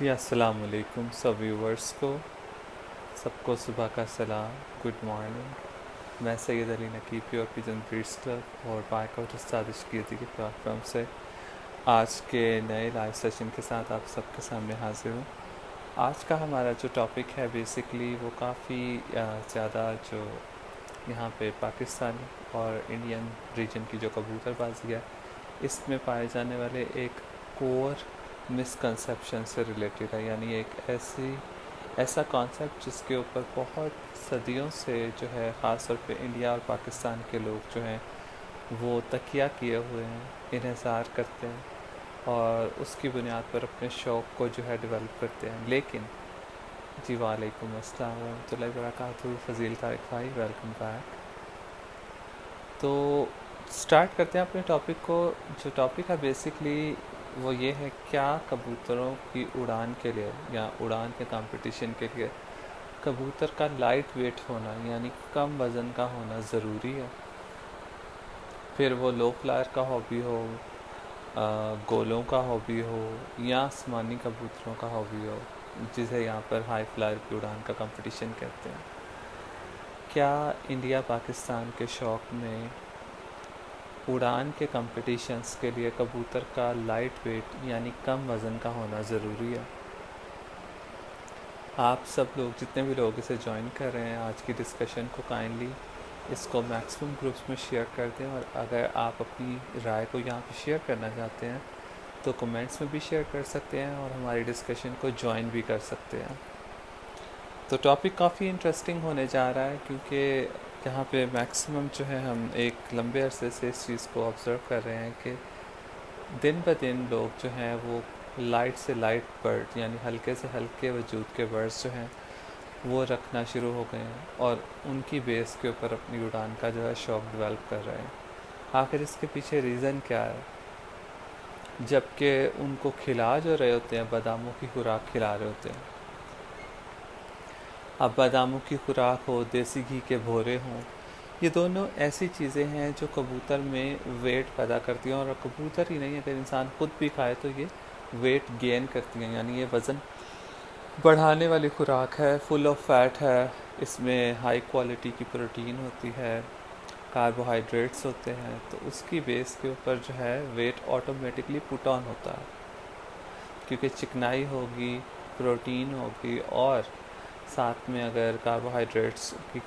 जी अस्सलाम वालेकुम सब व्यूवर्स को सबको सुबह का सलाम। Good morning. मैं Syed Ali नकीब pure pigeon breeds club और बाइकआउट उस्ताद इश्कियती के प्लेटफॉर्म से आज के नए लाइव सेशन के साथ आप सबके सामने हाजिर हूँ। आज का हमारा जो टॉपिक है बेसिकली वो काफ़ी ज़्यादा जो यहाँ पे पाकिस्तान और इंडियन रीजन की जो कबूतरबाजी है इसमें पाए जाने वाले एक कोर मिसकंसेप्शन से रिलेटेड है, यानी एक ऐसा कॉन्सेप्ट जिसके ऊपर बहुत सदियों से जो है ख़ास तौर पे इंडिया और पाकिस्तान के लोग जो हैं वो तकिया किए हुए हैं, इन्हिसार करते हैं और उसकी बुनियाद पर अपने शौक़ को जो है डेवलप करते हैं। लेकिन जी वालेकुम अस्सलाम वरहमतुल्लाहि वबरकातुहू। फ़ज़ील तारिक भाई, वेलकम बैक। तो स्टार्ट करते हैं अपने टॉपिक को। जो टॉपिक है बेसिकली वो ये है, क्या कबूतरों की उड़ान के लिए या उड़ान के कंपटीशन के लिए कबूतर का लाइट वेट होना यानी कम वज़न का होना ज़रूरी है। फिर वो लो फ्लायर का हॉबी हो, गोलों का हॉबी हो या आसमानी कबूतरों का हॉबी हो, जिसे यहाँ पर हाई फ्लायर की उड़ान का कंपटीशन कहते हैं। क्या इंडिया पाकिस्तान के शौक़ में उड़ान के कंपटीशंस के लिए कबूतर का लाइट वेट यानी कम वज़न का होना ज़रूरी है? आप सब लोग जितने भी लोग इसे ज्वाइन कर रहे हैं आज की डिस्कशन को काइंडली इसको मैक्सिमम ग्रुप्स में शेयर कर दें, और अगर आप अपनी राय को यहाँ पे शेयर करना चाहते हैं तो कमेंट्स में भी शेयर कर सकते हैं और हमारी डिस्कशन को ज्वाइन भी कर सकते हैं। तो टॉपिक काफ़ी इंटरेस्टिंग होने जा रहा है क्योंकि यहाँ पे मैक्सिमम जो है हम एक लंबे अरसे से इस चीज़ को ऑब्ज़र्व कर रहे हैं कि दिन ब दिन लोग जो हैं वो लाइट से लाइट बर्ड यानी हल्के से हल्के वजूद के बर्ड्स जो हैं वो रखना शुरू हो गए हैं और उनकी बेस के ऊपर अपनी उड़ान का जो है शौक़ डेवलप कर रहे हैं। आखिर इसके पीछे रीज़न क्या है? जबकि उनको खिला जो रहे होते हैं, बादामों की खुराक खिला रहे होते हैं। अब बादामों की खुराक हो, देसी घी के भोरे हों, ये दोनों ऐसी चीज़ें हैं जो कबूतर में वेट पैदा करती हैं, और कबूतर ही नहीं, अगर इंसान खुद भी खाए तो ये वेट गेन करती हैं, यानी ये वज़न बढ़ाने वाली खुराक है। फुल ऑफ फैट है, इसमें हाई क्वालिटी की प्रोटीन होती है, कार्बोहाइड्रेट्स होते हैं, तो उसकी बेस के ऊपर जो है वेट ऑटोमेटिकली पुट ऑन होता है क्योंकि चिकनाई होगी, प्रोटीन होगी और साथ में अगर कार्बोहाइड्रेट्स की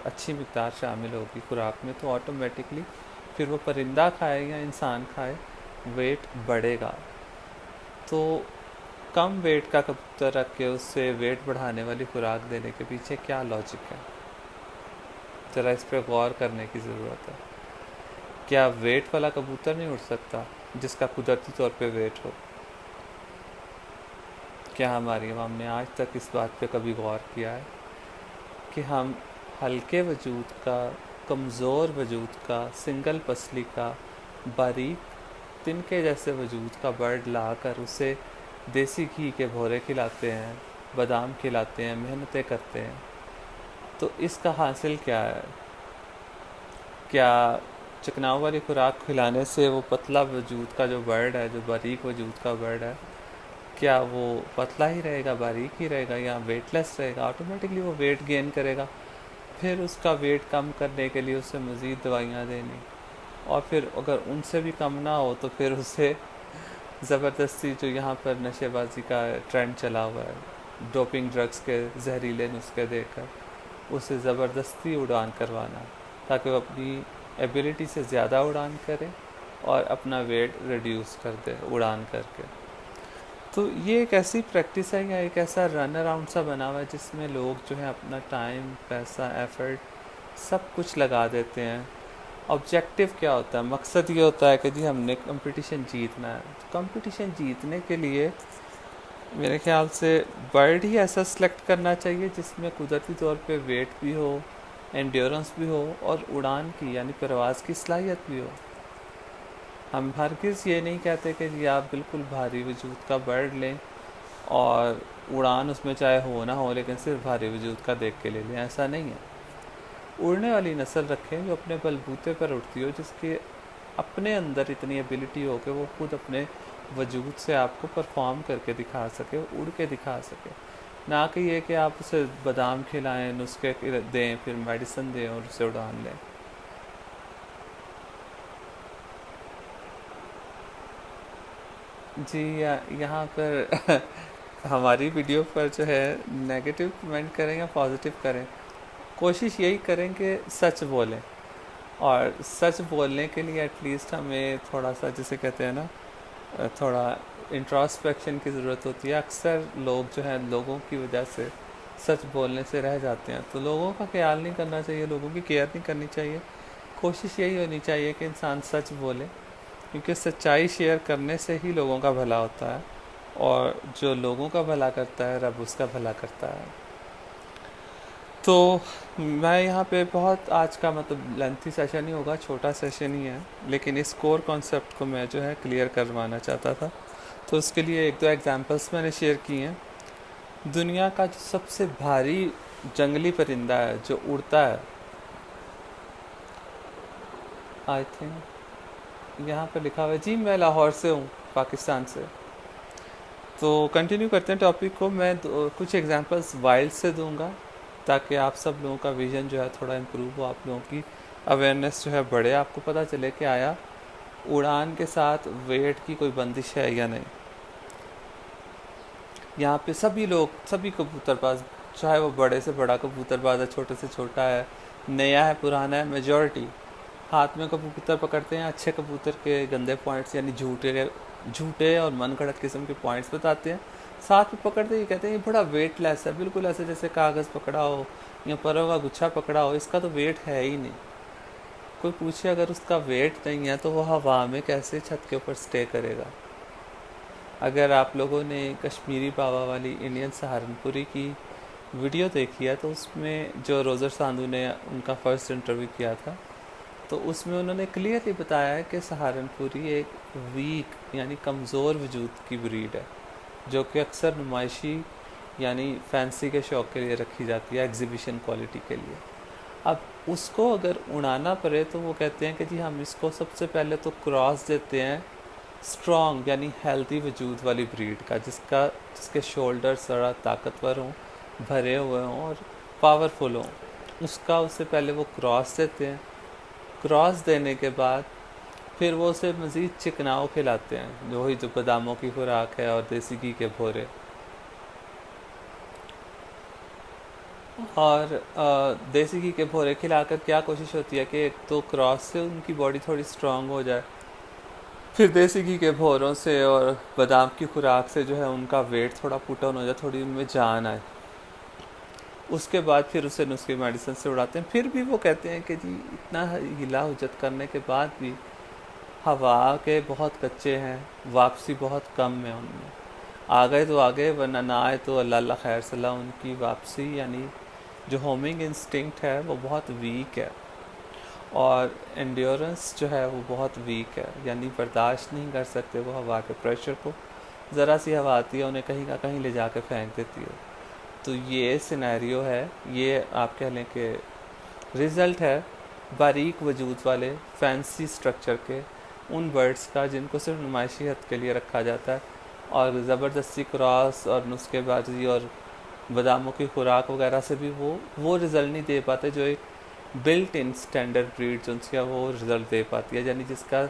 अच्छी मिक़दार शामिल होगी खुराक में तो ऑटोमेटिकली फिर वो परिंदा खाए या इंसान खाए वेट बढ़ेगा। तो कम वेट का कबूतर रख के उससे वेट बढ़ाने वाली खुराक देने के पीछे क्या लॉजिक है? ज़रा इस पर गौर करने की ज़रूरत है। क्या वेट वाला कबूतर नहीं उड़ सकता जिसका कुदरती तौर पे वेट हो? क्या हमारी आवाम ने आज तक इस बात पे कभी गौर किया है कि हम हल्के वजूद का, कमज़ोर वजूद का, सिंगल पसली का, बारीक तिनके जैसे वजूद का बर्ड लाकर उसे देसी घी के भोरे खिलाते हैं, बादाम खिलाते हैं, मेहनतें करते हैं, तो इसका हासिल क्या है? क्या चिकनाऊ वाली खुराक खिलाने से वो पतला वजूद का जो बर्ड है, जो बारीक वजूद का बर्ड है, क्या वो पतला ही रहेगा, बारीक ही रहेगा या वेटलेस रहेगा? ऑटोमेटिकली वो वेट गेन करेगा। फिर उसका वेट कम करने के लिए उसे मज़ीद दवाइयाँ देनी, और फिर अगर उनसे भी कम ना हो तो फिर उसे ज़बरदस्ती, जो यहाँ पर नशेबाजी का ट्रेंड चला हुआ है, डोपिंग ड्रग्स के जहरीले नुस्खे देकर उसे ज़बरदस्ती उड़ान करवाना ताकि वो अपनी एबिलिटी से ज़्यादा उड़ान करे और अपना वेट रिड्यूस कर दे उड़ान करके। तो ये एक ऐसी प्रैक्टिस है या एक ऐसा रन अराउंड सा बना हुआ है जिसमें लोग जो है अपना टाइम, पैसा, एफ़र्ट सब कुछ लगा देते हैं। ऑब्जेक्टिव क्या होता है? मकसद ये होता है कि जी हमने कंपटीशन जीतना है। तो कंपटीशन जीतने के लिए मेरे ख्याल से बर्ड ही ऐसा सेलेक्ट करना चाहिए जिसमें कुदरती तौर पे वेट भी हो, एंड्योरेंस भी हो और उड़ान की यानी परवाज़ की सलाहियत भी हो। हम हरगिज़ ये नहीं कहते कि जी आप बिल्कुल भारी वजूद का बर्ड लें और उड़ान उसमें चाहे हो ना हो लेकिन सिर्फ भारी वजूद का देख के ले लें, ऐसा नहीं है। उड़ने वाली नस्ल रखें जो अपने बलबूते पर उड़ती हो, जिसके अपने अंदर इतनी एबिलिटी हो कि वो खुद अपने वजूद से आपको परफॉर्म करके दिखा सके, उड़ के दिखा सके। ना कि ये कि आप उसे बादाम खिलाएं, नुस्खे दें, फिर मेडिसिन दें और उसे उड़ान लें। जी यहाँ पर हमारी वीडियो पर जो है नेगेटिव कमेंट करें या पॉजिटिव करें, कोशिश यही करें कि सच बोलें। और सच बोलने के लिए एटलीस्ट हमें थोड़ा सा, जिसे कहते हैं ना, थोड़ा इंट्रोस्पेक्शन की ज़रूरत होती है। अक्सर लोग जो है लोगों की वजह से सच बोलने से रह जाते हैं, तो लोगों का ख्याल नहीं करना चाहिए, लोगों की केयर नहीं करनी चाहिए। कोशिश यही होनी चाहिए कि इंसान सच बोले, क्योंकि सच्चाई शेयर करने से ही लोगों का भला होता है, और जो लोगों का भला करता है रब उसका भला करता है। तो मैं यहाँ पे बहुत, आज का मतलब लेंथी सेशन ही होगा, छोटा सेशन ही है, लेकिन इस कोर कॉन्सेप्ट को मैं जो है क्लियर करवाना चाहता था। तो उसके लिए एक दो एग्जांपल्स मैंने शेयर किए हैं। दुनिया का जो सबसे भारी जंगली परिंदा है जो उड़ता है, आई थिंक यहाँ पे लिखा हुआ है, जी मैं लाहौर से हूँ, पाकिस्तान से। तो कंटिन्यू करते हैं टॉपिक को। मैं कुछ एग्जांपल्स वाइल्ड से दूंगा, ताकि आप सब लोगों का विजन जो है थोड़ा इम्प्रूव हो, आप लोगों की अवेयरनेस जो है बढ़े, आपको पता चले कि आया उड़ान के साथ वेट की कोई बंदिश है या नहीं। यहाँ पे सभी लोग, सभी कबूतरबाज, चाहे वो बड़े से बड़ा कबूतरबाज है, छोटे से छोटा है, नया है पुराना है, मेजॉरिटी हाथ में कबूतर पकड़ते हैं, अच्छे कबूतर के गंदे पॉइंट्स यानी झूठे और मन गढ़ंत किस्म के पॉइंट्स बताते हैं, साथ में पकड़ते ही कहते हैं ये बड़ा वेटलेस है, बिल्कुल ऐसे जैसे कागज़ पकड़ा हो या परों का गुच्छा पकड़ा हो, इसका तो वेट है ही नहीं। कोई पूछे अगर उसका वेट नहीं है तो वो हवा में कैसे छत के ऊपर स्टे करेगा। अगर आप लोगों ने कश्मीरी बाबा वाली इंडियन सहारनपुरी की वीडियो देखी है, तो उसमें जो रोज़र सांधू ने उनका फर्स्ट इंटरव्यू किया था, तो उसमें उन्होंने क्लियरली बताया है कि सहारनपुरी एक वीक यानी कमज़ोर वजूद की ब्रीड है, जो कि अक्सर नुमाइशी यानी फैंसी के शौक़ के लिए रखी जाती है, एग्जीबिशन क्वालिटी के लिए। अब उसको अगर उड़ाना पड़े तो वो कहते हैं कि जी हम इसको सबसे पहले तो क्रॉस देते हैं स्ट्रॉन्ग यानी हेल्दी वजूद वाली ब्रीड का, जिसके शोल्डर्स ज़रा ताकतवर हों, भरे हुए हों और पावरफुल हों, उसका उससे पहले वो क्रॉस देते हैं। क्रॉस देने के बाद फिर वो उसे मज़ीद चिकनाव खिलाते हैं, जो बादामों की खुराक है और देसी घी के भोरे। और देसी घी के भोरे खिलाकर क्या कोशिश होती है कि एक तो क्रॉस से उनकी बॉडी थोड़ी स्ट्रांग हो जाए, फिर देसी घी के भोरों से और बादाम की खुराक से जो है उनका वेट थोड़ा पुट ऑन हो जाए, थोड़ी उनमें जान आए। उसके बाद फिर उसे नुस्खे मेडिसिन से उड़ाते हैं। फिर भी वो कहते हैं कि जी इतना हिला हुज्जत करने के बाद भी हवा के बहुत कच्चे हैं, वापसी बहुत कम है उनमें। आ गए तो आ गए, वरना ना आए तो अल्लाह अल्लाह खैर सलाह। उनकी वापसी यानी जो होमिंग इंस्टिंक्ट है वो बहुत वीक है, और एंड्योरेंस जो है वो बहुत वीक है, यानी बर्दाश्त नहीं कर सकते वो हवा के प्रेशर को। ज़रा सी हवा आती है उन्हें कहीं का कहीं ले जाकर फेंक देती है। तो ये सिनेरियो है, ये आप कह लें कि रिज़ल्ट है बारीक वजूद वाले फैंसी स्ट्रक्चर के उन बर्ड्स का, जिनको सिर्फ नुमाइशी हद के लिए रखा जाता है, और ज़बरदस्ती क्रॉस और नुस्खेबाजी और बादामों की खुराक वगैरह से भी वो रिज़ल्ट नहीं दे पाते जो एक बिल्ट इन स्टैंडर्ड ब्रीड जो उनका वो रिज़ल्ट दे पाती है, यानी जिसका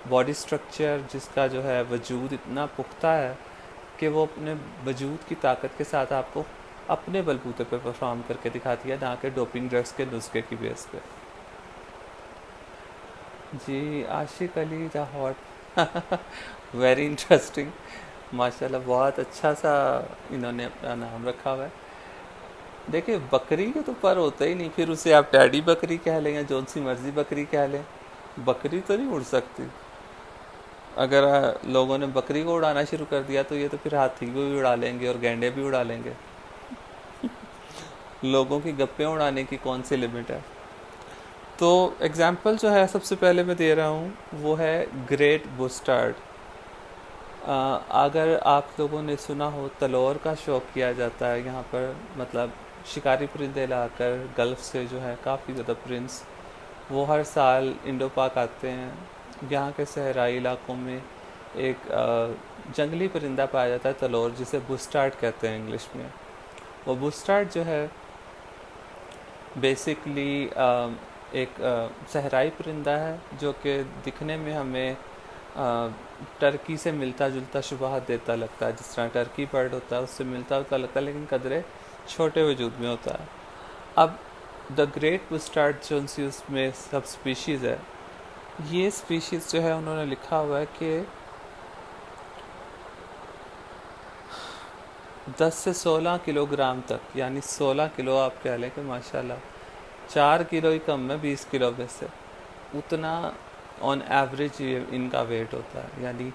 बॉडी स्ट्रक्चर, जिसका जो है वजूद इतना पुख्ता है कि वो अपने वजूद की ताकत के साथ आपको अपने बलबूते पे परफॉर्म करके दिखाती है, ना कि डोपिंग ड्रग्स के नुस्खे की बेस पे। Ji Ashiq Ali the hot very interesting, माशाल्लाह बहुत अच्छा सा इन्होंने अपना नाम रखा हुआ है। देखिए बकरी के तो पर होता ही नहीं, फिर उसे आप डैडी बकरी कह लें या जौन सी मर्जी बकरी कह लें, बकरी तो नहीं उड़ सकती। अगर लोगों ने बकरी को उड़ाना शुरू कर दिया तो ये तो फिर हाथी को भी उड़ा लेंगे और गैंडे भी उड़ा लेंगे। लोगों की गप्पे उड़ाने की कौन सी लिमिट है। तो एग्जाम्पल जो है सबसे पहले मैं दे रहा हूँ वो है ग्रेट बुस्टार्ड। अगर आप लोगों ने सुना हो तलोर का शौक़ किया जाता है यहाँ पर, मतलब शिकारी परिंदे लाकर गल्फ़ से जो है काफ़ी ज़्यादा प्रिंस वो हर साल इंडो पाक आते हैं। यहाँ के सहराई इलाकों में एक जंगली परिंदा पाया जाता है तलोर, जिसे बुस्टार्ड कहते हैं इंग्लिश में। वो बुस्टार्ड जो है बेसिकली एक सहराई परिंदा है, जो कि दिखने में हमें टर्की से मिलता जुलता शुबहत देता लगता है। जिस तरह टर्की बर्ड होता है उससे मिलता जुलता लगता है, लेकिन कदरे छोटे वजूद में होता है। अब द ग्रेट बुस्टार्ड जो उसमें सब स्पीशीज़ है, ये स्पीशीज़ जो है उन्होंने लिखा हुआ है कि 10 से 16 किलोग्राम तक, यानी 16 किलो आप कह लें कि माशाल्लाह 4 किलो ही कम है 20 किलो में से, उतना ऑन एवरेज इनका वेट होता है। यानी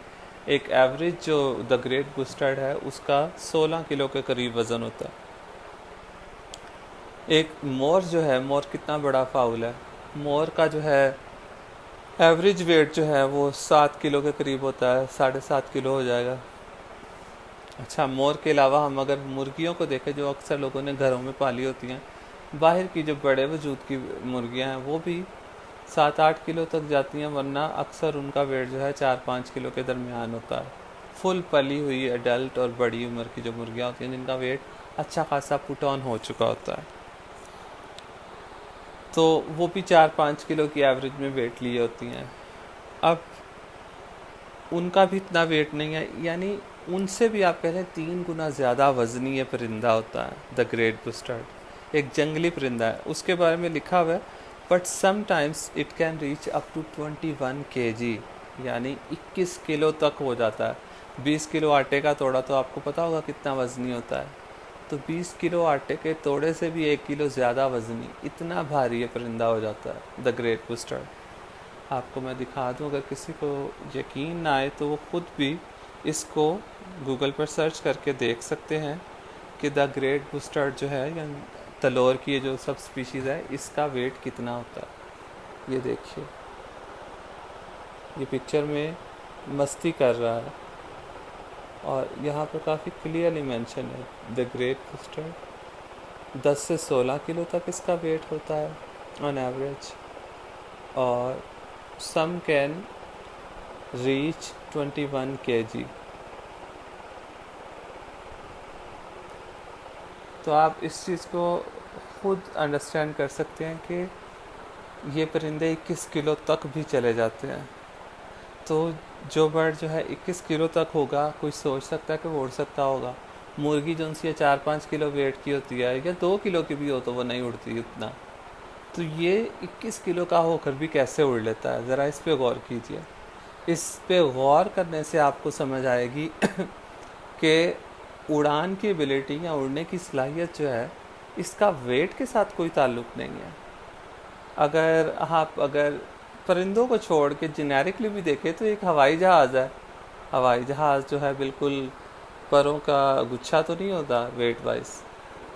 एक एवरेज जो द ग्रेट बुस्टार्ड है उसका 16 किलो के करीब वज़न होता है। एक मोर जो है, मोर कितना बड़ा फाउल है, मोर का जो है एवरेज वेट जो है वो 7 किलो के करीब होता है, 7.5 किलो हो जाएगा। अच्छा, मोर के अलावा हम अगर मुर्गियों को देखें जो अक्सर लोगों ने घरों में पाली होती हैं, बाहर की जो बड़े वजूद की मुर्गियां हैं वो भी 7-8 किलो तक जाती हैं, वरना अक्सर उनका वेट जो है 4-5 किलो के दरमियान होता है। फुल पली हुई एडल्ट और बड़ी उम्र की जो मुर्गियां होती हैं जिनका वेट अच्छा खासा पुट ऑन हो चुका होता है, तो वो भी 4-5 किलो की एवरेज में वेट लिए होती हैं। अब उनका भी इतना वेट नहीं है, यानी उनसे भी आप कह लें 3 गुना ज़्यादा वजनी ये परिंदा होता है द ग्रेट बुस्टार्ड। एक जंगली परिंदा है, उसके बारे में लिखा हुआ है but sometimes it can reach up to 21 kg, यानी 21 किलो तक हो जाता है। 20 किलो आटे का तोड़ा तो आपको पता होगा कितना वजनी होता है, तो 20 किलो आटे के तोड़े से भी 1 किलो ज़्यादा वजनी, इतना भारी ये परिंदा हो जाता है द ग्रेट बुस्टार्ड। आपको मैं दिखा दूं, अगर किसी को यकीन ना आए तो वो खुद भी इसको गूगल पर सर्च करके देख सकते हैं कि द ग्रेट बुस्टार्ड जो है या तलोर की ये जो सब स्पीशीज़ है इसका वेट कितना होता है। ये देखिए, ये पिक्चर में मस्ती कर रहा है और यहाँ पर काफ़ी क्लियरली मेंशन है द ग्रेट बुस्टार्ड 10 से 16 किलो तक इसका वेट होता है ऑन एवरेज, और some can reach 21 kg। तो आप इस चीज़ को खुद अंडरस्टैंड कर सकते हैं कि ये परिंदे 21 किलो तक भी चले जाते हैं। तो जो बर्ड जो है 21 किलो तक होगा, कोई सोच सकता है कि वो उड़ सकता होगा। मुर्गी जो उनसी 4-5 किलो वेट की होती है या 2 किलो की भी हो तो वो नहीं उड़ती उतना, तो ये 21 किलो का होकर भी कैसे उड़ लेता है, ज़रा इस पे गौर कीजिए। इस पे गौर करने से आपको समझ आएगी कि उड़ान की एबिलिटी या उड़ने की सलाहियत जो है इसका वेट के साथ कोई ताल्लुक़ नहीं है। अगर परिंदों को छोड़ के जेनेरिकली भी देखें तो एक हवाई जहाज़ है, हवाई जहाज़ जो है बिल्कुल परों का गुच्छा तो नहीं होता वेट वाइज,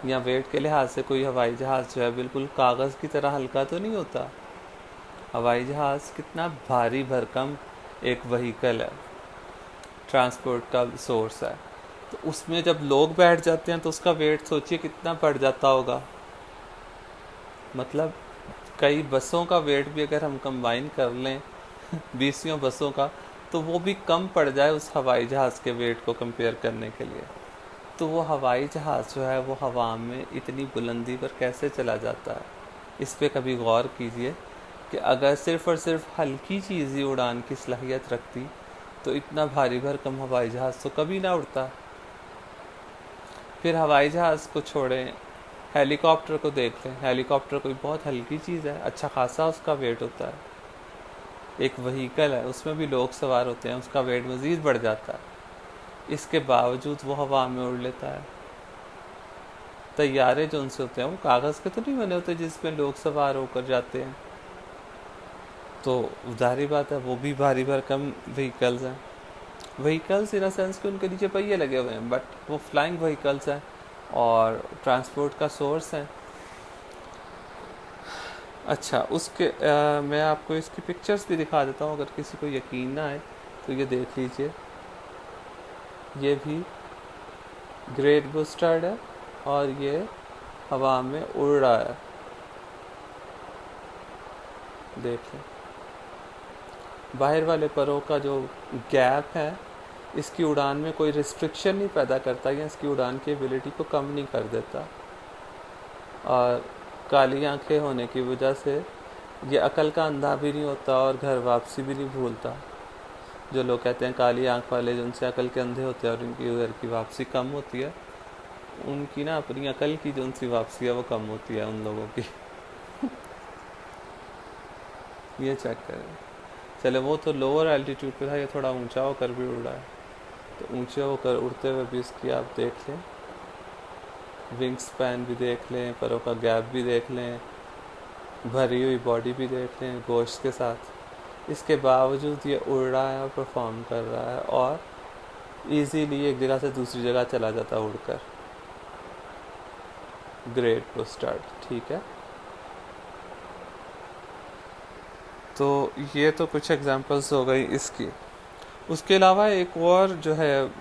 या वेट के लिहाज से कोई हवाई जहाज़ जो है बिल्कुल कागज़ की तरह हल्का तो नहीं होता। हवाई जहाज़ कितना भारी भरकम एक वहीकल है, ट्रांसपोर्ट का सोर्स है, तो उसमें जब लोग बैठ जाते हैं तो उसका वेट सोचिए कितना बढ़ जाता होगा। मतलब कई बसों का वेट भी अगर हम कंबाइन कर लें 20 बसों का, तो वो भी कम पड़ जाए उस हवाई जहाज़ के वेट को कंपेयर करने के लिए। तो वो हवाई जहाज़ जो है वो हवा में इतनी बुलंदी पर कैसे चला जाता है, इस पे कभी गौर कीजिए कि अगर सिर्फ़ और सिर्फ हल्की चीज़ ही उड़ान की सलाहियत रखती तो इतना भारी भरकम हवाई जहाज़ तो कभी ना उड़ता। फिर हवाई जहाज़ को छोड़ें, हेलीकॉप्टर को देख लें। हेलीकॉप्टर कोई बहुत हल्की चीज़ है, अच्छा खासा उसका वेट होता है, एक वहीकल है, उसमें भी लोग सवार होते हैं, उसका वेट मज़ीद बढ़ जाता है, इसके बावजूद वो हवा में उड़ लेता है। तैयारे जो उनसे होते हैं वो कागज़ के तो नहीं बने होते जिसमें लोग सवार होकर जाते हैं, तो जाहिर बात है वो भी भारी भरकम व्हीकल्स हैं। व्हीकल्स इन अ सेंस कि उनके नीचे पहिए लगे हुए हैं, बट वो फ्लाइंग व्हीकल्स हैं और ट्रांसपोर्ट का सोर्स है। अच्छा, मैं आपको इसकी पिक्चर्स भी दिखा देता हूँ, अगर किसी को यकीन ना आए तो ये देख लीजिए। ये भी ग्रेट बुस्टार्ड है और ये हवा में उड़ रहा है, देख लें। बाहर वाले परों का जो गैप है इसकी उड़ान में कोई रिस्ट्रिक्शन नहीं पैदा करता या इसकी उड़ान की एबिलिटी को कम नहीं कर देता। और काली आंखें होने की वजह से ये अकल का अंधा भी नहीं होता और घर वापसी भी नहीं भूलता। जो लोग कहते हैं काली आंख वाले जो उनसे अकल के अंधे होते हैं और उनकी घर की वापसी कम होती है, उनकी ना अपनी अकल की जो उनसी वापसी है वो कम होती है उन लोगों की। ये चेक करें। चले वो तो लोअर एल्टीट्यूड पे था, ये थोड़ा ऊंचा होकर भी उड़ रहा है, तो ऊंचे होकर उड़ते हुए भी इसकी आप देख लें, विंग स्पैन भी देख लें, परों का गैप भी देख लें, भरी हुई बॉडी भी देख लें गोश्त के साथ। इसके बावजूद ये उड़ रहा है और परफॉर्म कर रहा है और इजीली एक जगह से दूसरी जगह चला जाता है उड़कर। ग्रेट टू स्टार्ट, ठीक है। तो ये तो कुछ एग्जांपल्स हो गई इसकी। उसके अलावा एक और जो है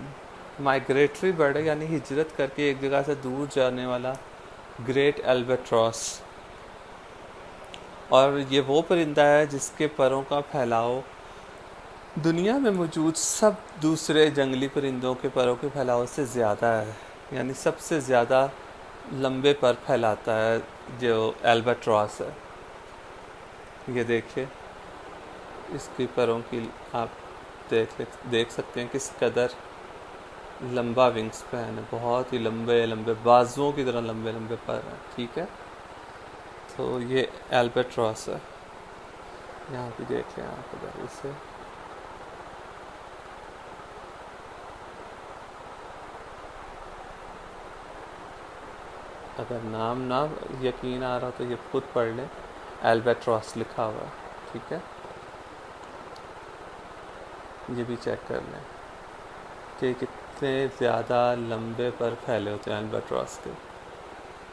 माइग्रेटरी बर्ड है, यानी हिजरत करके एक जगह से दूर जाने वाला, ग्रेट एल्बाट्रॉस। और ये वो परिंदा है जिसके परों का फैलाव दुनिया में मौजूद सब दूसरे जंगली परिंदों के परों के फैलाव से ज़्यादा है, यानी सबसे ज़्यादा लंबे पर फैलाता है जो एल्बाट्रॉस है। ये देखिए इसकी परों की आप देख सकते हैं किस कदर लंबा विंग स्पैन है, बहुत ही लंबे लंबे बाजुओं की तरह लंबे लंबे पर हैं, ठीक है। तो ये एल्बाट्रॉस है, यहाँ भी देख लें आप अगर इसे। अगर नाम ना यकीन आ रहा तो ये खुद पढ़ लें, एल्बाट्रॉस लिखा हुआ है, ठीक है। ये भी चेक कर लें कि कितने ज़्यादा लंबे पर फैले होते हैं एल्बाट्रॉस के।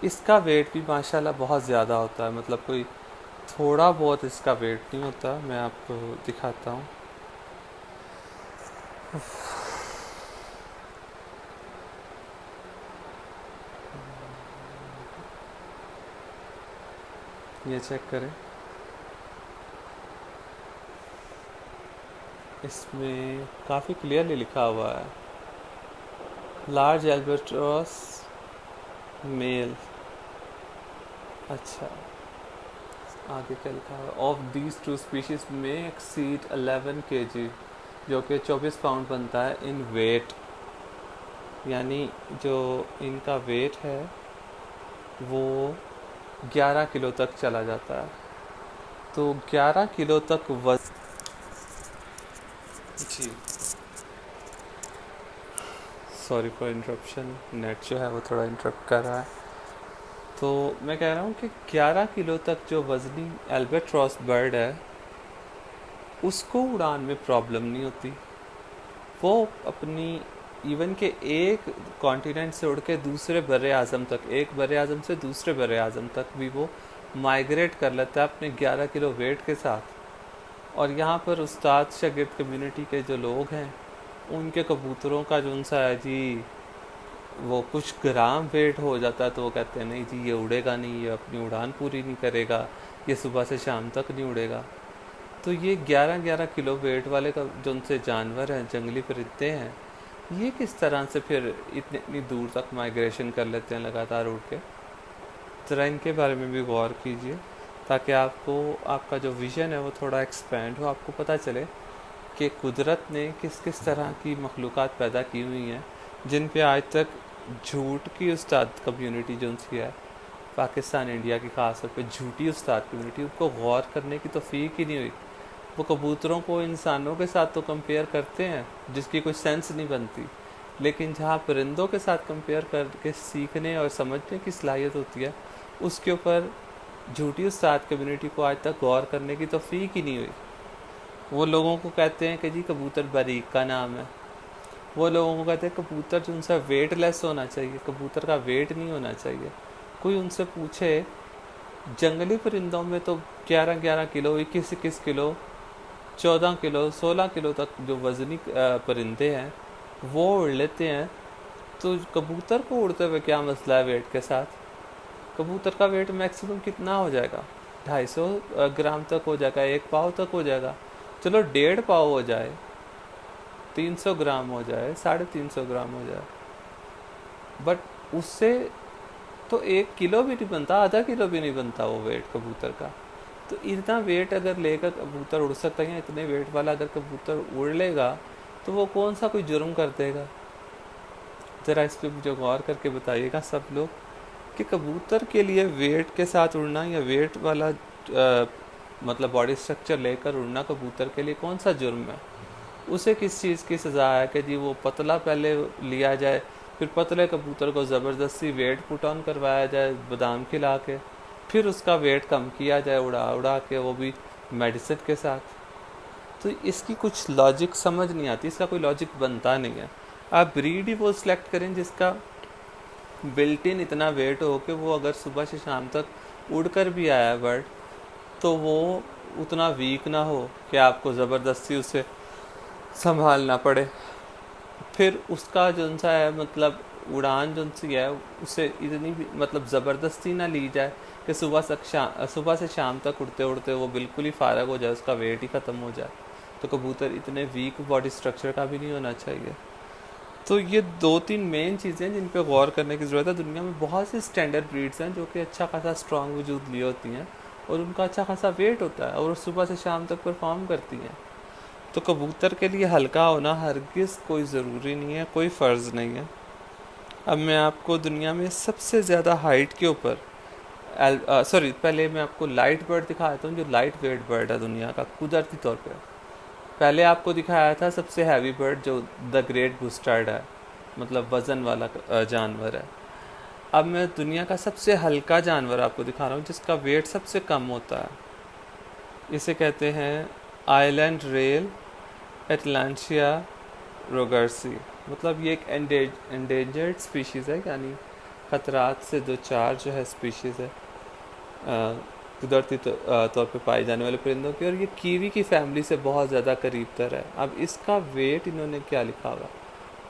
इसका वेट भी माशाल्लाह बहुत ज़्यादा होता है, मतलब कोई थोड़ा बहुत इसका वेट नहीं होता। मैं आपको दिखाता हूँ। ये चेक करें, इसमें काफ़ी क्लियरली लिखा हुआ है लार्ज एल्बाट्रॉस मेल। अच्छा, आगे क्या लिखा है, ऑफ दीज टू स्पीशीज में एक्सीड 11 kg, जो कि 24 पाउंड बनता है इन वेट, यानी जो इनका वेट है वो 11 किलो तक चला जाता है। तो 11 किलो तक वजन जी, सॉरी फॉर इंटरप्शन, नेट जो है वो थोड़ा इंटरप्ट कर रहा है। तो मैं कह रहा हूँ कि 11 किलो तक जो वजनी एल्बाट्रॉस बर्ड है उसको उड़ान में प्रॉब्लम नहीं होती। वो अपनी इवन के एक कॉन्टिनेंट से उड़ के दूसरे बर्रे आज़म तक, एक बर्रे आज़म से दूसरे बर्रे आज़म तक भी वो माइग्रेट कर लेता है अपने 11 किलो वेट के साथ। और यहाँ पर उस्ताद शागिर्द कम्युनिटी के जो लोग हैं उनके कबूतरों का जो उनसा है जी वो कुछ ग्राम वेट हो जाता है तो वो कहते हैं नहीं जी ये उड़ेगा नहीं, ये अपनी उड़ान पूरी नहीं करेगा, ये सुबह से शाम तक नहीं उड़ेगा। तो ये 11-11 किलो वेट वाले का जो उनसे जानवर हैं, जंगली परिंदे हैं, ये किस तरह से फिर इतनी दूर तक माइग्रेशन कर लेते हैं लगातार उड़ के। ज़रा इनके बारे में भी गौर कीजिए ताकि आपको आपका जो विज़न है वो थोड़ा एक्सपेंड हो, आपको पता चले कि कुदरत ने किस किस तरह की मखलूक़ात पैदा की हुई हैं जिन पे आज तक झूठ की उस्ताद कम्युनिटी जो उनसी है पाकिस्तान इंडिया की ख़ास तौर पे झूठी उस्ताद कम्युनिटी, उनको गौर करने की तौफीक ही नहीं हुई। वो कबूतरों को इंसानों के साथ तो कंपेयर करते हैं जिसकी कोई सेंस नहीं बनती, लेकिन जहाँ परिंदों के साथ कंपेयर करके सीखने और समझने की सलाहियत होती है उसके ऊपर झूठी उस्ताद कम्युनिटी को आज तक गौर करने की तौफीक ही नहीं हुई। वो लोगों को कहते हैं कि जी कबूतर बारीक का नाम है, वो लोगों को कहते हैं कबूतर जो उनसे वेट लेस होना चाहिए, कबूतर का वेट नहीं होना चाहिए। कोई उनसे पूछे जंगली परिंदों में तो 11-11 किलो, 21-21 किलो, 14 किलो, 16 किलो तक जो वजनी परिंदे हैं वो उड़ लेते हैं, तो कबूतर को उड़ते हुए क्या मसला है वेट के साथ। कबूतर का वेट मैक्सिमम कितना हो जाएगा, 250 ग्राम तक हो जाएगा, 1 पाव तक हो जाएगा। चलो 1.5 पाव हो जाए, 300 ग्राम हो जाए, 350 ग्राम हो जाए, बट उससे तो 1 किलो भी नहीं बनता, आधा किलो भी नहीं बनता वो वेट कबूतर का। तो इतना वेट अगर लेकर कबूतर उड़ सकता है, इतने वेट वाला अगर कबूतर उड़ लेगा, तो वो कौन सा कोई जुर्म कर देगा? ज़रा इस पर मुझे गौर करके बताइएगा सब लोग, कि कबूतर के लिए वेट के साथ उड़ना या वेट वाला मतलब बॉडी स्ट्रक्चर लेकर उड़ना कबूतर के लिए कौन सा जुर्म है? उसे किस चीज़ की सज़ा है कि जी वो पतला पहले लिया जाए, फिर पतले कबूतर को ज़बरदस्ती वेट पुट ऑन करवाया जाए बादाम खिला के, फिर उसका वेट कम किया जाए उड़ा उड़ा के, वो भी मेडिसिन के साथ। तो इसकी कुछ लॉजिक समझ नहीं आती, इसका कोई लॉजिक बनता नहीं है। आप ब्रीड ही वो सिलेक्ट करें जिसका बिल्ट इन इतना वेट हो कि वो अगर सुबह से शाम तक उड़कर भी आया बर्ड, तो वो उतना वीक ना हो कि आपको ज़बरदस्ती उसे संभालना पड़े। फिर उसका जो सा है मतलब उड़ान जो सी है, उसे इतनी भी मतलब ज़बरदस्ती ना ली जाए कि सुबह से शाम तक उड़ते उड़ते वो बिल्कुल ही फारग हो जाए, उसका वेट ही ख़त्म हो जाए। तो कबूतर इतने वीक बॉडी स्ट्रक्चर का भी नहीं होना चाहिए। तो ये 2-3 मेन चीज़ें हैं जिन पे गौर करने की ज़रूरत है। दुनिया में बहुत सी स्टैंडर्ड ब्रीड्स हैं जो कि अच्छा खासा स्ट्रॉन्ग वजूद लिए होती हैं और उनका अच्छा खासा वेट होता है और सुबह से शाम तक परफॉर्म करती हैं। तो कबूतर के लिए हल्का होना हरगिज़ कोई ज़रूरी नहीं है, कोई फ़र्ज़ नहीं है। अब मैं आपको दुनिया में सबसे ज़्यादा हाइट के ऊपर पहले मैं आपको लाइट बर्ड दिखा देता हूँ, जो लाइट वेट बर्ड है दुनिया का कुदरती तौर पे। पहले आपको दिखाया था सबसे हैवी बर्ड जो द ग्रेट बुस्टर्ड है, मतलब वज़न वाला जानवर है। अब मैं दुनिया का सबसे हल्का जानवर आपको दिखा रहा हूँ जिसका वेट सबसे कम होता है। इसे कहते हैं आइलैंड रेल एटलांटिया रोगर्सी। मतलब ये एक एंडेंजर्ड स्पीशीज़ है, यानी ख़तरात से दो चार जो है स्पीशीज़ है कुदरती तौर पे पाए जाने वाले परिंदों की, और ये कीवी की फैमिली से बहुत ज़्यादा करीब तर है। अब इसका वेट इन्होंने क्या लिखा हुआ,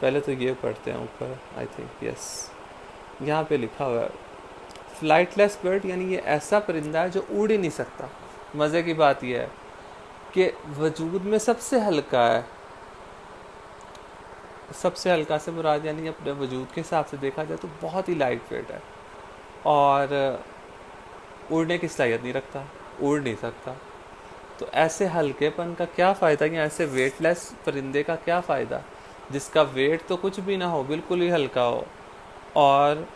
पहले तो ये पढ़ते हैं ऊपर, आई थिंक यस, यहाँ पे लिखा हुआ है फ्लाइटलेस बर्ड, यानी ये ऐसा परिंदा है जो उड़ ही नहीं सकता। मज़े की बात यह है कि वजूद में सबसे हल्का है। सबसे हल्का से मुराद यानी अपने वजूद के हिसाब से देखा जाए तो बहुत ही लाइट वेट है और उड़ने की सलाहियत नहीं रखता, उड़ नहीं सकता। तो ऐसे हल्केपन का क्या फ़ायदा, या ऐसे वेटलेस परिंदे का क्या फ़ायदा जिसका वेट तो कुछ भी ना हो, बिल्कुल ही हल्का हो और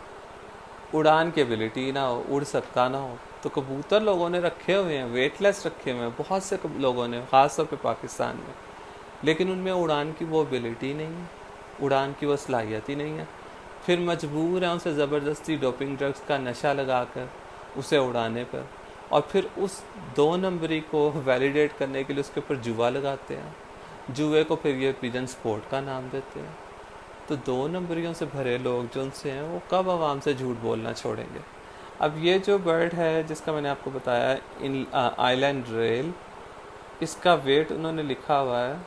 उड़ान की एबिलिटी ना हो, उड़ सकता ना हो। तो कबूतर लोगों ने रखे हुए हैं, वेटलेस रखे हुए हैं बहुत से लोगों ने, ख़ासतौर पे पाकिस्तान में, लेकिन उनमें उड़ान की वो एबिलिटी नहीं है, उड़ान की वो सलाहियत ही नहीं है। फिर मजबूर हैं उसे ज़बरदस्ती डोपिंग ड्रग्स का नशा लगाकर उसे उड़ाने पर, और फिर उस 2 नंबरी को वैलिडेट करने के लिए उसके ऊपर जुआ लगाते हैं। जुए को फिर ये पिजन स्पोर्ट का नाम देते हैं। तो 2 नंबरियों से भरे लोग जो उनसे हैं वो कब आवाम से झूठ बोलना छोड़ेंगे। अब ये जो बर्ड है जिसका मैंने आपको बताया इन आइलैंड रेल, इसका वेट उन्होंने लिखा हुआ है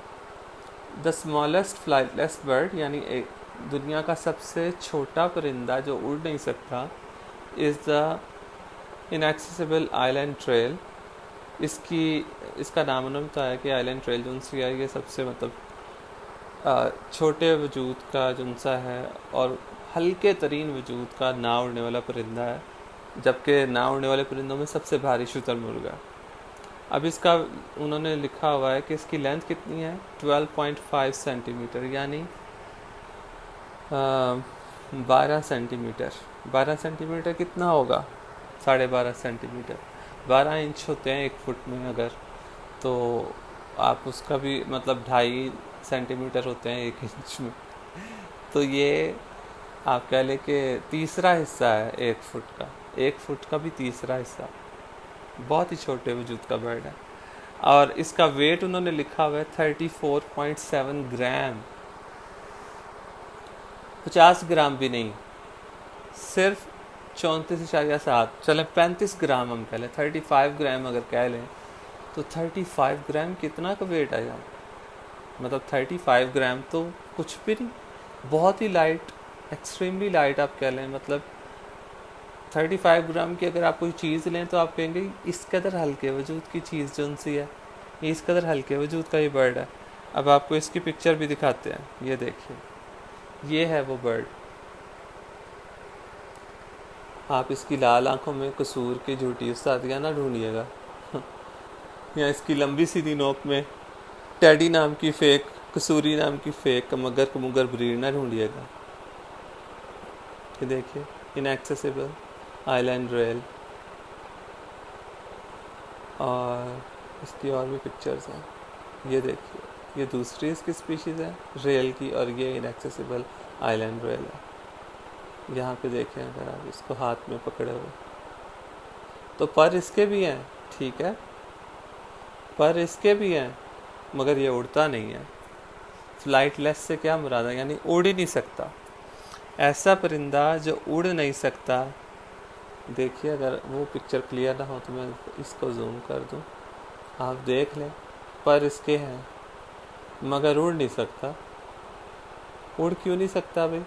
द स्मॉलेस्ट फ्लाइटलेस बर्ड, यानी एक दुनिया का सबसे छोटा परिंदा जो उड़ नहीं सकता, is the inaccessible island trail. इसका नाम उन्होंने बताया कि आइलैंड ट्रेल जो उनसे है ये सबसे मतलब छोटे वजूद का जुनसा है और हल्के तरीन वजूद का ना उड़ने वाला परिंदा है, जबकि ना उड़ने वाले परिंदों में सबसे भारी शुतुरमुर्ग है। अब इसका उन्होंने लिखा हुआ है कि इसकी लेंथ कितनी है 12.5 सेंटीमीटर, यानी 12 सेंटीमीटर। 12 सेंटीमीटर कितना होगा, 12.5 सेंटीमीटर, 12 इंच होते हैं 1 फुट में अगर, तो आप उसका भी मतलब 2.5 सेंटीमीटर होते हैं 1 इंच में। तो ये आप कह लें कि तीसरा हिस्सा है 1 फुट का, 1 फुट का भी तीसरा हिस्सा। बहुत ही छोटे वजूद का बर्ड है और इसका वेट उन्होंने लिखा हुआ है 34.7 ग्राम। 50 ग्राम भी नहीं, सिर्फ 34.7, चले 35 ग्राम हम कह लें, 35 ग्राम अगर कह लें तो 35 ग्राम कितना का वेट है यार। मतलब 35 ग्राम तो कुछ भी नहीं, बहुत ही लाइट, एक्सट्रीमली लाइट आप कह लें। मतलब 35 ग्राम की अगर आप कोई चीज़ लें तो आप कहेंगे इस कदर हल्के वजूद की चीज़ जो सी है, ये इस कदर हल्के वजूद का ये बर्ड है। अब आपको इसकी पिक्चर भी दिखाते हैं, ये देखिए, ये है वो बर्ड। आप इसकी लाल आंखों में कसूर की झूठी उस्तादियाँ ना ढूंढिएगा या इसकी लंबी सीधी नोक में टेडी नाम की फेक, कसूरी नाम की फेक मगर कमुगर ब्रीड ना ढूंढिएगा। ये देखिए, इनएक्सेसिबल आइलैंड रेल, और इसकी और भी पिक्चर्स हैं। ये देखिए, ये दूसरी इसकी स्पीशीज़ है रेल की, और ये इनएक्सेसिबल आइलैंड रेल है। यहाँ पे देखें अगर आप इसको हाथ में पकड़े हुए, तो पर इसके भी हैं, ठीक है, पर इसके भी हैं, मगर ये उड़ता नहीं है। फ्लाइटलेस से क्या मुराद है, यानी उड़ ही नहीं सकता। ऐसा परिंदा जो उड़ नहीं सकता, देखिए अगर वो पिक्चर क्लियर ना हो तो मैं इसको जूम कर दूं, आप देख लें, पर इसके हैं मगर उड़ नहीं सकता। उड़ क्यों नहीं सकता भाई,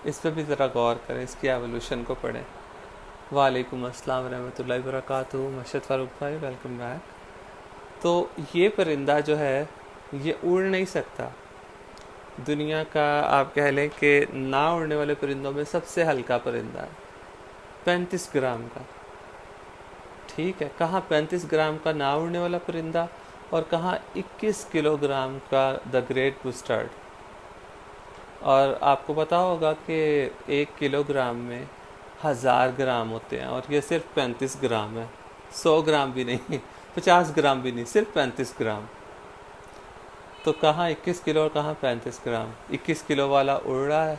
इस पर भी ज़रा गौर करें, इसकी एवोल्यूशन को पढ़ें। वालेकुम अस्सलाम रहमतुल्लाहि व बरकातुहू, मर्शद फारूक भाई, वेलकम बैक। तो ये परिंदा जो है ये उड़ नहीं सकता। दुनिया का आप कह लें कि ना उड़ने वाले परिंदों में सबसे हल्का परिंदा है, 35 ग्राम का। ठीक है, कहाँ 35 ग्राम का ना उड़ने वाला परिंदा, और कहाँ 21 किलोग्राम का द ग्रेट बुस्टर्ड। और आपको पता होगा कि 1 किलोग्राम में 1000 ग्राम होते हैं, और ये सिर्फ 35 ग्राम है। 100 ग्राम भी नहीं, 50 ग्राम भी नहीं, सिर्फ 35 ग्राम। तो कहाँ 21 किलो और कहाँ 35 ग्राम। 21 किलो वाला उड़ रहा है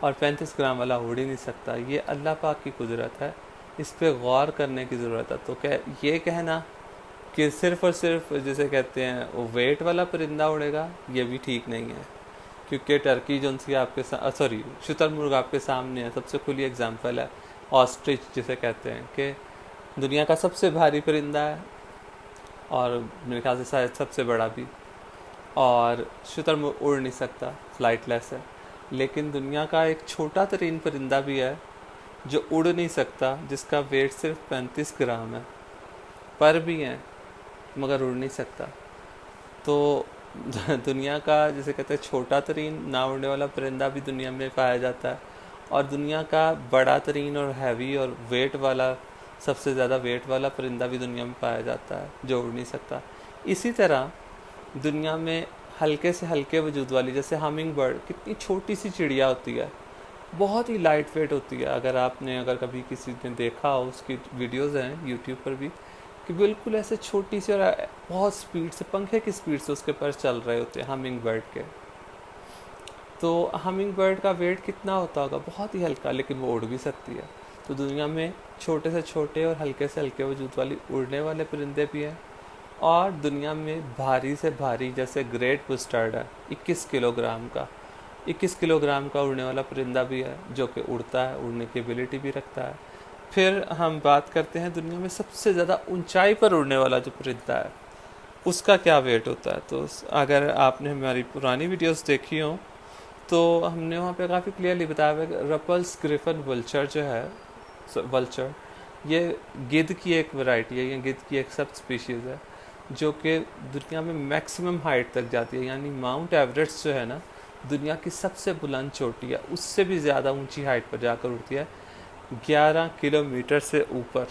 और 35 ग्राम वाला उड़ ही नहीं सकता। ये अल्लाह पाक की कुदरत है, इस पे गौर करने की ज़रूरत है। तो ये कहना कि सिर्फ़ और सिर्फ जैसे कहते हैं वो वेट वाला परिंदा उड़ेगा, ये भी ठीक नहीं है। क्योंकि टर्की जो सी आपके सॉरी शुतुरमुर्ग आपके सामने है, सबसे खुली एग्जांपल है। ऑस्ट्रिच जिसे कहते हैं कि दुनिया का सबसे भारी परिंदा है, और मेरे ख्याल से शायद सबसे बड़ा भी। और शुतुरमुर्ग उड़ नहीं सकता, फ्लाइटलेस है। लेकिन दुनिया का एक छोटा तरीन परिंदा भी है जो उड़ नहीं सकता, जिसका वेट सिर्फ 35 ग्राम है, पर भी है मगर उड़ नहीं सकता। तो दुनिया का जिसे कहते हैं छोटा तरीन ना उड़ने वाला परिंदा भी दुनिया में पाया जाता है, और दुनिया का बड़ा तरीन और हैवी और वेट वाला, सबसे ज़्यादा वेट वाला परिंदा भी दुनिया में पाया जाता है जो उड़ नहीं सकता। इसी तरह दुनिया में हल्के से हल्के वजूद वाली, जैसे हमिंग बर्ड, कितनी छोटी सी चिड़िया होती है, बहुत ही लाइट वेट होती है। अगर कभी किसी ने देखा हो, उसकी वीडियोज़ हैं यूट्यूब पर भी, कि बिल्कुल ऐसे छोटी सी और बहुत स्पीड से, पंखे की स्पीड से उसके पर चल रहे होते हैं हमिंग बर्ड के। तो हमिंग बर्ड का वेट कितना होता होगा, बहुत ही हल्का, लेकिन वो उड़ भी सकती है। तो दुनिया में छोटे से छोटे और हल्के से हल्के वजूद वाली उड़ने वाले परिंदे भी हैं, और दुनिया में भारी से भारी जैसे ग्रेट बुस्टर्ड है 21 किलोग्राम का, 21 किलोग्राम का उड़ने वाला परिंदा भी है, जो कि उड़ता है, उड़ने की एबिलिटी भी रखता है। फिर हम बात करते हैं दुनिया में सबसे ज़्यादा ऊंचाई पर उड़ने वाला जो परिंदा है, उसका क्या वेट होता है। तो अगर आपने हमारी पुरानी वीडियोस देखी हो तो हमने वहाँ पे काफ़ी क्लियरली बताया हुआ है। रपल्स ग्रिफन वल्चर जो है, वल्चर, ये गिद्ध की एक वैरायटी है, ये गिद्ध की एक सब स्पीशीज़ है जो कि दुनिया में मैक्सिमम हाइट तक जाती है। यानी माउंट एवरेस्ट जो है ना, दुनिया की सबसे बुलंद चोटी है, उससे भी ज़्यादा ऊंची हाइट पर जाकर उड़ती है, 11 किलोमीटर से ऊपर,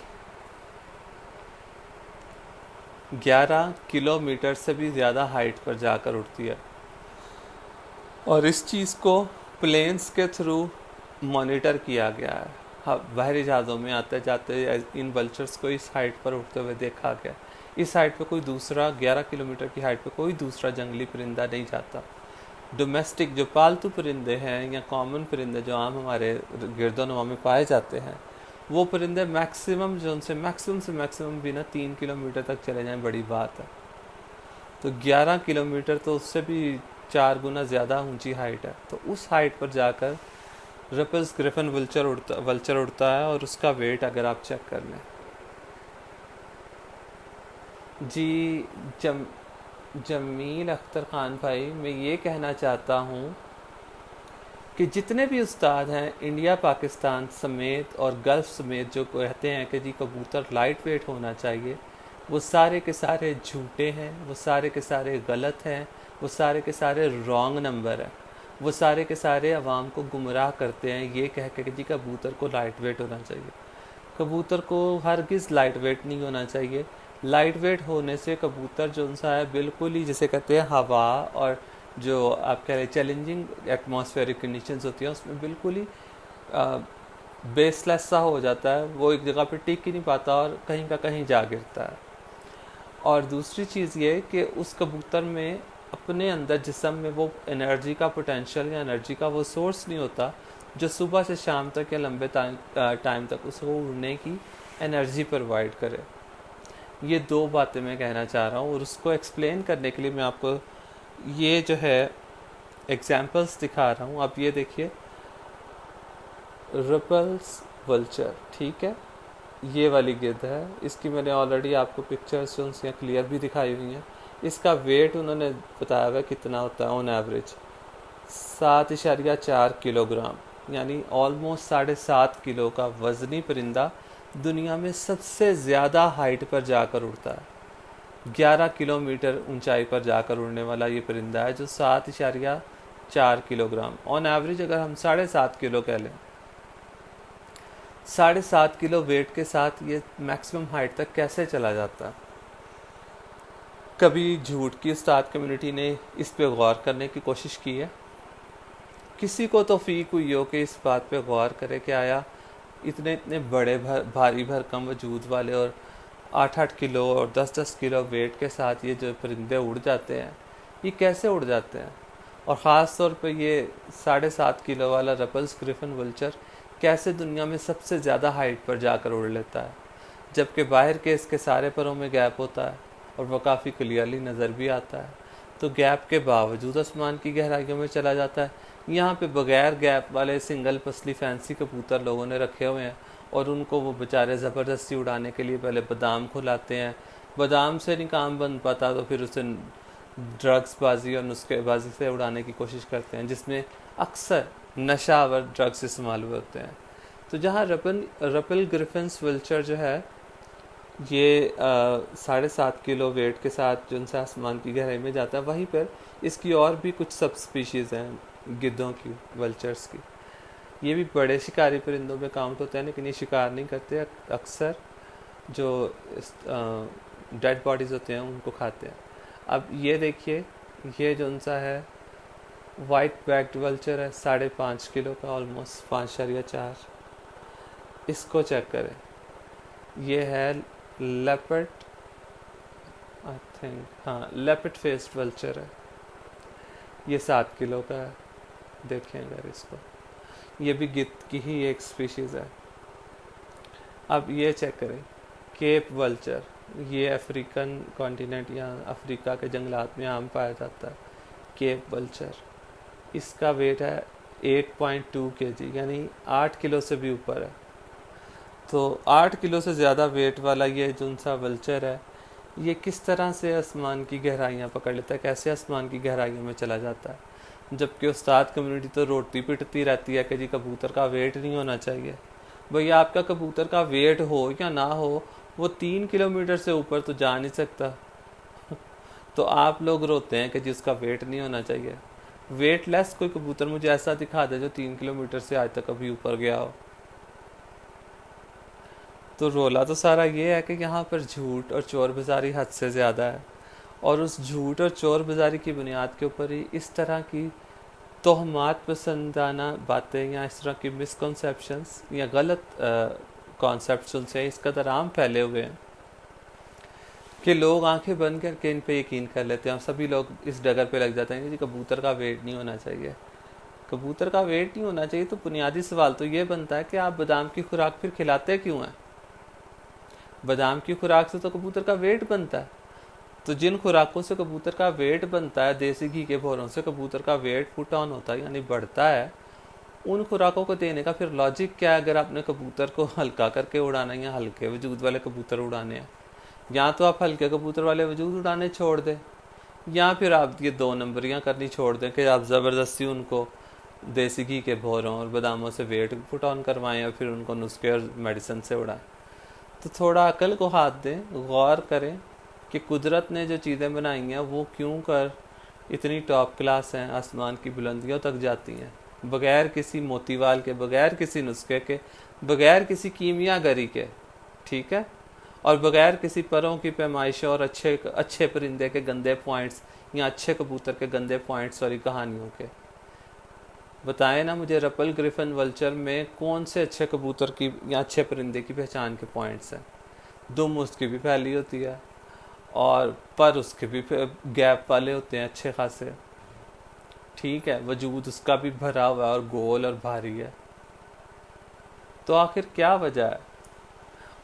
11 किलोमीटर से भी ज़्यादा हाइट पर जाकर उड़ती है। और इस चीज़ को प्लेन्स के थ्रू मॉनिटर किया गया है। हाँ, बाहरी जहाज़ों में आते जाते इन वल्चर्स को इस हाइट पर उड़ते हुए देखा गया। इस हाइट पे कोई दूसरा 11 किलोमीटर की हाइट पे कोई दूसरा जंगली परिंदा नहीं जाता। डोमेस्टिक जो पालतू परिंदे हैं या कॉमन परिंदे जो आम हमारे गिरदोनवा में पाए जाते हैं, वो परिंदे मैक्सिमम जो उनसे मैक्सिमम से मैक्सिमम भी ना 3 किलोमीटर तक चले जाएं, बड़ी बात है। तो 11 किलोमीटर तो उससे भी 4 गुना ज़्यादा ऊंची हाइट है। तो उस हाइट पर जाकर रपल्स ग्रिफन वल्चर उड़ता है, और उसका वेट अगर आप चेक कर लें जी। जमील अख्तर खान भाई, मैं ये कहना चाहता हूँ कि जितने भी उस्ताद हैं इंडिया पाकिस्तान समेत और गल्फ़ समेत जो कहते हैं कि जी कबूतर लाइट वेट होना चाहिए, वो सारे के सारे झूठे हैं, वो सारे के सारे गलत हैं, वो सारे के सारे रॉन्ग नंबर हैं। वो सारे के सारे अवाम को गुमराह करते हैं ये कह के कि जी कबूतर को लाइट वेट होना चाहिए। कबूतर को हरगिज़ लाइट वेट नहीं होना चाहिए। लाइट वेट होने से कबूतर जो सा है बिल्कुल ही जिसे कहते हैं हवा और जो आप कह रहे चैलेंजिंग एटमॉस्फेरिक कंडीशंस होती हैं उसमें बिल्कुल ही बेसलेस सा हो जाता है, वो एक जगह पे टिक ही नहीं पाता और कहीं का कहीं जा गिरता है। और दूसरी चीज़ ये कि उस कबूतर में अपने अंदर जिस्म में वो एनर्जी का पोटेंशियल या एनर्जी का वो सोर्स नहीं होता जो सुबह से शाम तक या लंबे टाइम तक उसको उड़ने की एनर्जी प्रोवाइड करे। ये दो बातें मैं कहना चाह रहा हूँ और उसको एक्सप्लेन करने के लिए मैं आपको ये जो है एग्जांपल्स दिखा रहा हूँ। आप ये देखिए, रपल्स वल्चर, ठीक है, ये वाली गिद्ध है। इसकी मैंने ऑलरेडी आपको पिक्चर्स जो उनसे क्लियर भी दिखाई हुई हैं। इसका वेट उन्होंने बताया हुआ कितना होता है ऑन एवरेज 7.4 किलोग्राम, यानी ऑलमोस्ट 7.5 किलो का वजनी परिंदा दुनिया में सबसे ज़्यादा हाइट पर जाकर उड़ता है। 11 किलोमीटर ऊंचाई पर जाकर उड़ने वाला ये परिंदा है जो 7.4 किलोग्राम ऑन एवरेज, अगर हम 7.5 किलो कह लें, 7.5 किलो वेट के साथ ये मैक्सिमम हाइट तक कैसे चला जाता है। कभी झूठ की उस्ताद कम्युनिटी ने इस पे गौर करने की कोशिश की है? किसी को तौफीक हुई हो कि इस बात पे गौर करे कि आया इतने इतने बड़े भारी भरकम वजूद वाले और 8-8 किलो और 10-10 किलो वेट के साथ ये जो परिंदे उड़ जाते हैं, ये कैसे उड़ जाते हैं? और ख़ास तौर पे ये 7.5 किलो वाला रपल्स ग्रिफिन वल्चर कैसे दुनिया में सबसे ज़्यादा हाइट पर जाकर उड़ लेता है, जबकि बाहर के इसके सारे परों में गैप होता है और वह काफ़ी क्लियरली नज़र भी आता है। तो गैप के बावजूद आसमान की गहराइयों में चला जाता है। यहाँ पे बगैर गैप वाले सिंगल पसली फैंसी कबूतर लोगों ने रखे हुए हैं और उनको वो बेचारे ज़बरदस्ती उड़ाने के लिए पहले बादाम खुलाते हैं। बादाम से नहीं काम बन पाता तो फिर उसे ड्रग्स बाजी और नुस्खेबाजी से उड़ाने की कोशिश करते हैं, जिसमें अक्सर नशावर ड्रग्स इस्तेमाल हुए होते हैं। तो जहाँ रपल ग्रिफिन्स वल्चर जो है ये 7.5 किलो वेट के साथ जो उनसे आसमान की गहराई में जाता है, वहीं पर इसकी और भी कुछ सब स्पीशीज़ हैं गिद्धों की, वल्चर्स की। ये भी बड़े शिकारी परिंदों में काउंट होते हैं, लेकिन ये शिकार नहीं करते, अक्सर जो डेड बॉडीज़ होते हैं उनको खाते हैं। अब ये देखिए, ये जो उनसा है वाइट बैक्ड वल्चर है, 5.5 किलो का, ऑलमोस्ट 5.4। इसको चेक करें, ये है लेपर्ड, आई थिंक, हाँ लेपर्ड फेस्ड वल्चर है, ये 7 किलो का है। देखें अगर इसको, ये भी गिद्ध की ही एक स्पीशीज़ है। अब ये चेक करें केप वल्चर, ये अफ्रीकन कॉन्टिनेंट या अफ्रीका के जंगलात में आम पाया जाता है। केप वल्चर, इसका वेट है 8.2 kg, यानी 8 किलो से भी ऊपर है। तो 8 किलो से ज़्यादा वेट वाला ये जो सा वल्चर है, ये किस तरह से आसमान की गहराइयाँ पकड़ लेता है, कैसे आसमान की गहराइयों में चला जाता है, जबकि उस्ताद कम्युनिटी तो रोटी पिटती रहती है कि जी कबूतर का वेट नहीं होना चाहिए। भैया आपका कबूतर का वेट हो या ना हो, वो 3 किलोमीटर से ऊपर तो जा नहीं सकता। तो आप लोग रोते हैं कि जी उसका वेट नहीं होना चाहिए। वेटलेस कोई कबूतर मुझे ऐसा दिखा दे जो 3 किलोमीटर से आज तक अभी ऊपर गया हो। तो रोला तो सारा ये है कि यहाँ पर झूठ और चोर बाज़ारी हद से ज़्यादा है, और उस झूठ और चोर बाज़ारी की बुनियाद के ऊपर ही इस तरह की तोहमात पसंदाना बातें या इस तरह की मिसकॉन्सेप्शंस या गलत कॉन्सेप्ट्स उनसे इस कदर आम फैले हुए हैं कि लोग आंखें बंद करके इन पे यकीन कर लेते हैं। और सभी लोग इस डगर पे लग जाते हैं कि कबूतर का वेट नहीं होना चाहिए। कबूतर का वेट नहीं होना चाहिए तो बुनियादी सवाल तो ये बनता है कि आप बादाम की खुराक फिर खिलाते क्यों हैं? बादाम की खुराक से तो कबूतर का वेट बनता है। तो जिन खुराकों से कबूतर का वेट बनता है, देसी घी के भोरों से कबूतर का वेट पुट ऑन होता है यानी बढ़ता है, उन खुराकों को देने का फिर लॉजिक क्या है? अगर आपने कबूतर को हल्का करके उड़ाना है या हल्के वजूद वाले कबूतर उड़ाने हैं, या तो आप हल्के कबूतर वाले वजूद उड़ाने छोड़ दें, या फिर आप ये 2 नंबरियाँ करनी छोड़ दें कि आप ज़बरदस्ती उनको देसी घी के भोरों और बादामों से वेट पुट ऑन करवाएं और फिर उनको नुस्खे और मेडिसिन से उड़ाएं। तो थोड़ा अकल को हाथ दें, गौर करें कि कुदरत ने जो चीज़ें बनाई हैं वो क्यों कर इतनी टॉप क्लास हैं, आसमान की बुलंदियों तक जाती हैं, बगैर किसी मोतीवाल के, बगैर किसी नुस्खे के, बगैर किसी कीमियागरी के, ठीक है, और बगैर किसी परों की पैमाइश और अच्छे अच्छे परिंदे के गंदे पॉइंट्स या अच्छे कबूतर के गंदे पॉइंट्स वाली कहानियों के। बताएं ना मुझे, रपल, ग्रिफिन, वल्चर में कौन से अच्छे कबूतर की या अच्छे परिंदे की पहचान के पॉइंट्स हैं? दुम उसकी भी फैली होती है और पर उसके भी गैप वाले होते हैं अच्छे खासे, ठीक है, वजूद उसका भी भरा हुआ है और गोल और भारी है। तो आखिर क्या वजह है?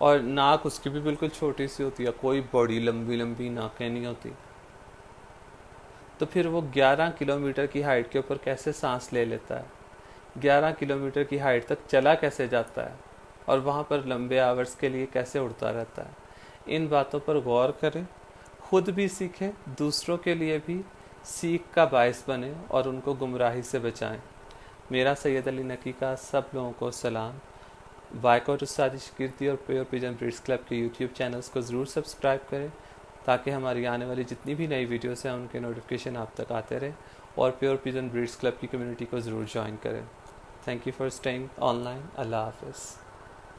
और नाक उसकी भी बिल्कुल छोटी सी होती है, कोई बड़ी लंबी लंबी नाकें नहीं होती। तो फिर वो 11 किलोमीटर की हाइट के ऊपर कैसे सांस ले लेता है, 11 किलोमीटर की हाइट तक चला कैसे जाता है, और वहाँ पर लंबे आवर्स के लिए कैसे उड़ता रहता है? इन बातों पर गौर करें, खुद भी सीखें, दूसरों के लिए भी सीख का बायस बने और उनको गुमराही से बचाएं। मेरा सैयद अली नकी का सब लोगों को सलाम। बाइकआउट उस्ताद कीर्ति और प्योर पिजन ब्रीड्स क्लब के यूट्यूब चैनल्स को ज़रूर सब्सक्राइब करें ताकि हमारी आने वाली जितनी भी नई वीडियोस हैं उनके नोटिफिकेशन आप तक आते रहे, और प्योर पिजन ब्रीड्स क्लब की कम्युनिटी को ज़रूर ज्वाइन करें। Thank you for staying online. अल्लाह हाफिज़।